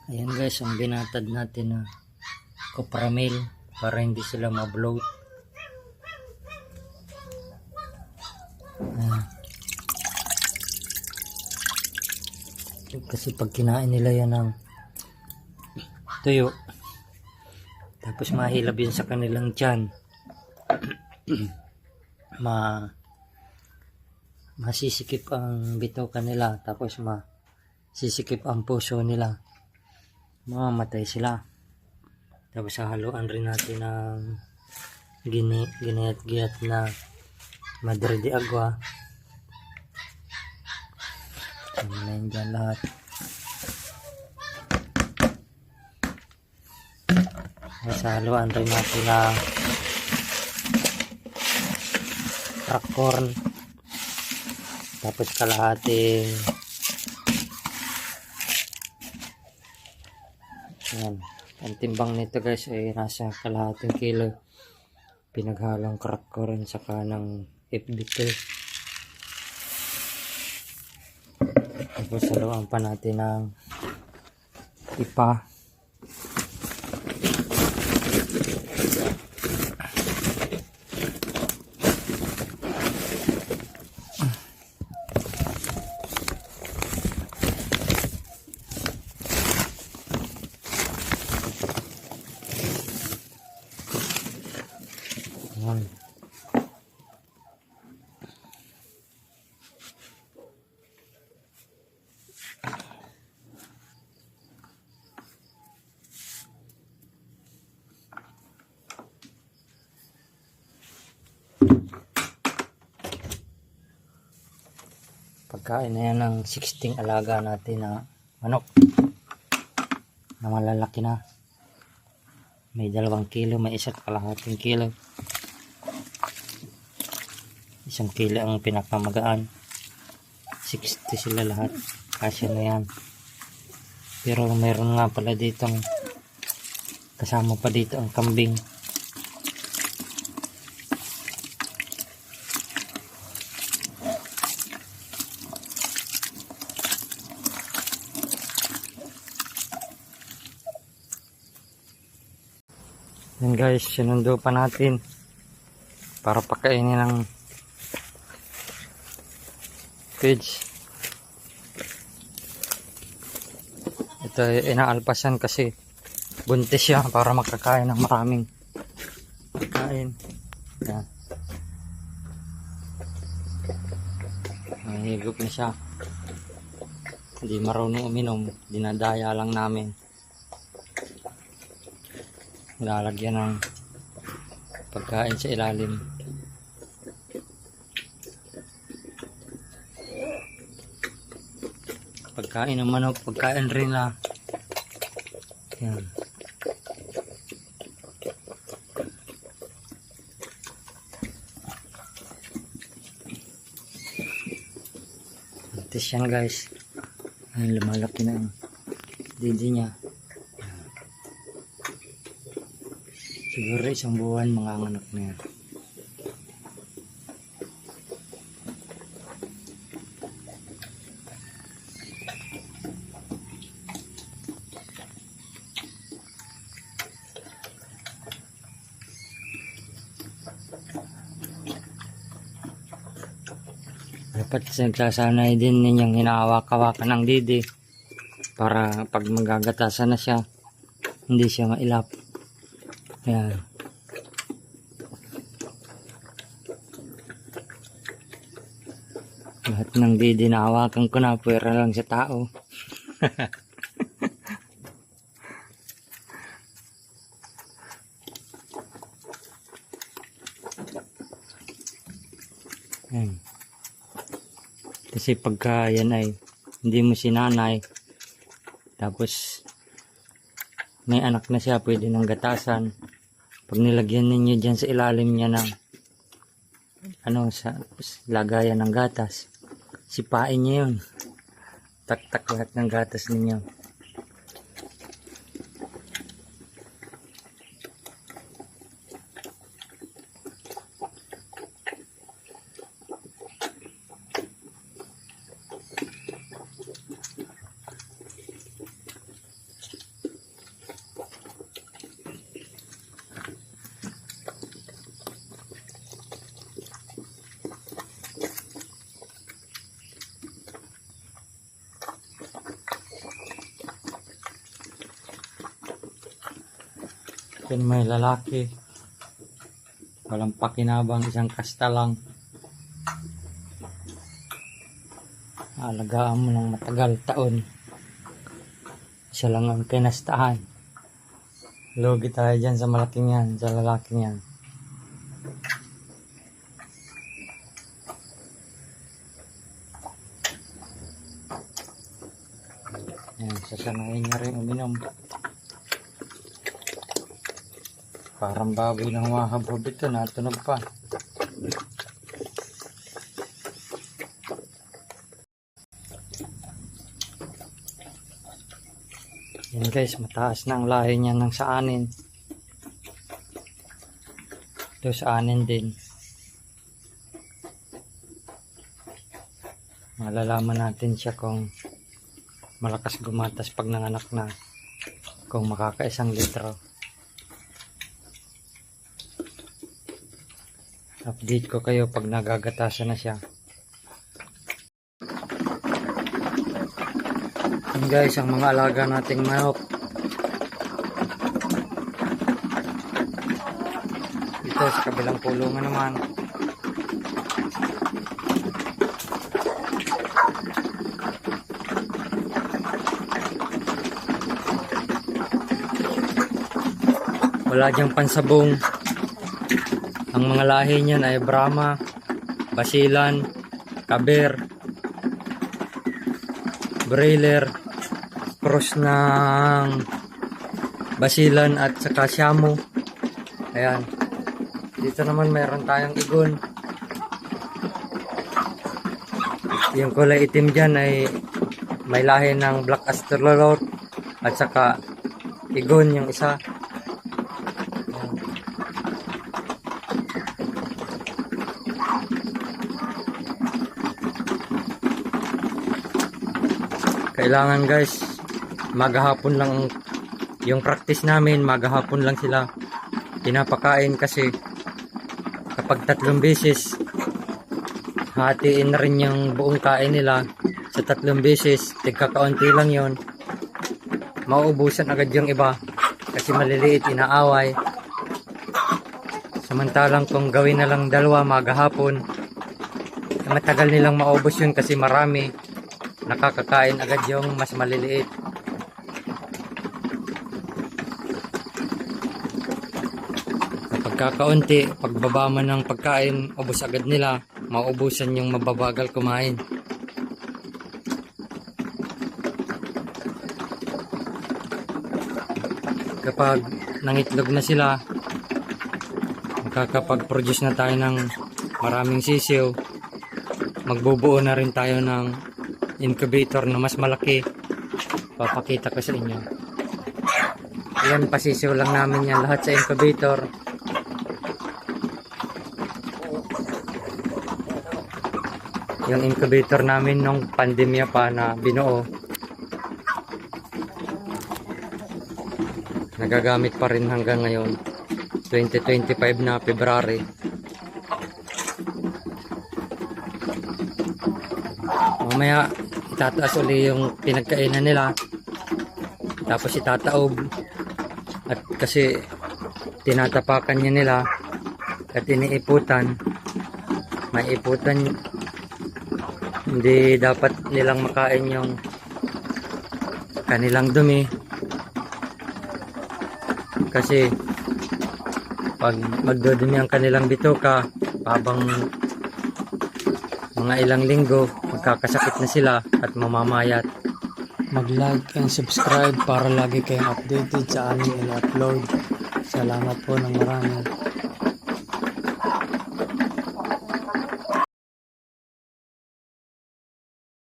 Ayan guys, ang binatad natin na copramil para hindi sila ma-bloat. Kasi pag kinain nila yan ng tuyo, tapos mahilab yun sa kanilang tiyan, masisikip ang bituka nila, tapos masisikip ang puso nila, mamamatay sila. Tapos haluan rin natin ng ginayat-giyat na madre de agua. Ano na yun dyan lahat. Tapos haluan rin natin ng crack corn. Tapos kalahating yan. Ang timbang nito guys ay nasa kalahating kilo. Pinaghalong crack corn saka ng FB2. Tapos haluan pa natin ng ipa. Ayan. Pagkain na yan ng 16 alaga natin na manok na malalaki na. May 2 kilo, may 1.5 kilo. 1 kilo ang pinakamagaan. 60 sila lahat. Kasya na yan. Pero meron nga pala dito, kasama pa dito ang kambing. Yan guys, sinundo pa natin para pakainin ng pigs. Ito ay inaalpasan kasi buntis siya para makakain ng maraming pagkain. Yan. Nahihigop na siya. Hindi marunong uminom, dinadaya lang namin. Lalagyan ng pagkain sa ilalim. Pagkain ng manok, pagkain rin na. Yan. Antes yan guys. Ay, lumalaki na ang didi niya. Siguro 1 buwan mga anak na yan. Dapat nagsasanay din ninyong hinahawak-hawakan ng didi para pag magagatasan na siya, hindi siya mailap. Ayan. Lahat ng didi na hawakan ko na, pwera lang sa tao. Ayan. Kasi pagka yan ay hindi mo sinanay, tapos may anak na siya, pwede nang gatasan. Pag nilagyan ninyo dyan sa ilalim niya ng sa lagayan ng gatas, sipain niyo yun. Tak-tak lahat ng gatas ninyo. Yan may lalaki. Walang pakinabang, isang kasta lang. Alagaan mo ng matagal taon. Isa lang ang kinastahan. Lugi tayo dyan sa malaking yan, sa lalaking yan. Yan, sasanayin niya rin uminom. Parang baboy ng wahab-hab ito, natunog pa. Yan guys, mataas na ang lahi niya ng saanin. Ito saanin din. Malalaman natin siya kung malakas gumatas pag nanganak na. Kung makaka1 litro. Update ko kayo pag nagagatasan na siya. Yan guys, ang mga alaga nating manok. Dito sa kabilang pulungan naman. Wala diyang pansabong. Ang mga lahi niyan ay Brahma, Basilan, Kaber, Broiler, cross ng Basilan at saka Siamo. Ayan. Dito naman mayroon tayong Igon. Yung kulay itim dyan ay may lahi ng Black Astrolot at saka Igon yung isa. Kailangan guys, maghapon lang yung practice namin, maghapon lang sila pinapakain kasi kapag 3 beses hatiin na rin yung buong kain nila sa 3 beses, tigkakaunti lang yon, mauubusan agad yung iba kasi maliliit, inaaway. Samantalang kung gawin na lang 2 maghapon, matagal nilang maubos yun kasi marami, nakakakain agad yung mas maliliit. Kapag kakaunti, pagbaba mo ng pagkain, ubos agad nila, mauubusan yung mababagal kumain. Kapag nangitlog na sila, makakapag-produce na tayo ng maraming sisiw, magbubuo na rin tayo ng incubator na mas malaki. Papakita ko sa inyo. Ayan, pasisiw lang namin yan lahat sa incubator. Yung incubator namin nung pandemya pa na binuo, nagagamit pa rin hanggang ngayon, 2025 na February. Mamaya itataas uli yung pinagkainan nila, tapos itataob, at kasi tinatapakan niya nila at iniiputan, may iputan, hindi dapat nilang makain yung kanilang dumi kasi pag magdudumi ang kanilang bituka habang mga ilang linggo, magkakasakit na sila at mamamayat. Mag-like and subscribe para lagi kayong updated sa aming in-upload. Salamat po ng marami.